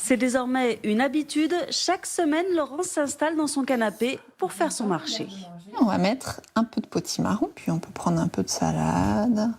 C'est désormais une habitude. Chaque semaine, Laurence s'installe dans son canapé pour faire son marché. On va mettre un peu de potimarron, puis on peut prendre un peu de salade.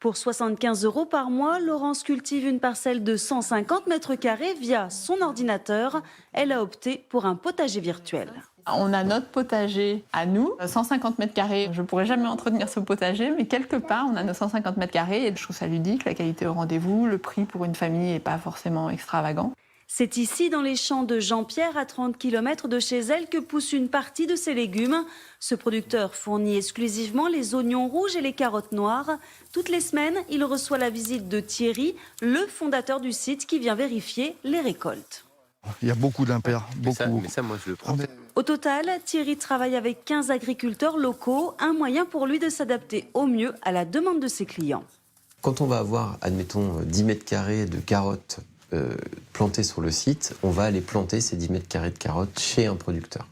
Pour 75 € par mois, Laurence cultive une parcelle de 150 mètres carrés via son ordinateur. Elle a opté pour un potager virtuel. On a notre potager à nous, 150 mètres carrés. Je ne pourrais jamais entretenir ce potager, mais quelque part, on a nos 150 mètres carrés et je trouve ça ludique, la qualité au rendez-vous, le prix pour une famille n'est pas forcément extravagant. C'est ici, dans les champs de Jean-Pierre, à 30 km de chez elle, que pousse une partie de ses légumes. Ce producteur fournit exclusivement les oignons rouges et les carottes noires. Toutes les semaines, il reçoit la visite de Thierry, le fondateur du site, qui vient vérifier les récoltes. Il y a beaucoup d'impairs, beaucoup. Mais ça, moi, je le prends. Au total, Thierry travaille avec 15 agriculteurs locaux, un moyen pour lui de s'adapter au mieux à la demande de ses clients. Quand on va avoir, admettons, 10 mètres carrés de carottes plantées sur le site, on va aller planter ces 10 mètres carrés de carottes chez un producteur.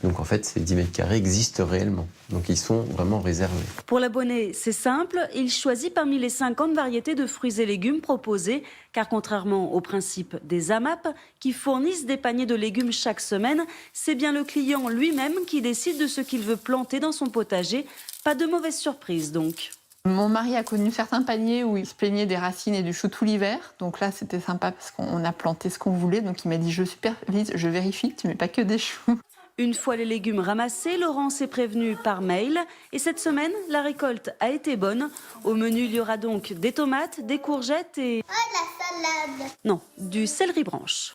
Donc en fait, ces 10 mètres carrés existent réellement. Donc ils sont vraiment réservés. Pour l'abonné, c'est simple, il choisit parmi les 50 variétés de fruits et légumes proposées, car contrairement au principe des AMAP, qui fournissent des paniers de légumes chaque semaine, c'est bien le client lui-même qui décide de ce qu'il veut planter dans son potager. Pas de mauvaise surprise donc. Mon mari a connu certains paniers où il se plaignait des racines et du chou tout l'hiver. Donc là, c'était sympa parce qu'on a planté ce qu'on voulait. Donc il m'a dit, je supervise, je vérifie, tu mets pas que des choux. Une fois les légumes ramassés, Laurence est prévenue par mail. Et cette semaine, la récolte a été bonne. Au menu, il y aura donc des tomates, des courgettes et... Oh, de la salade! Non, du céleri branche.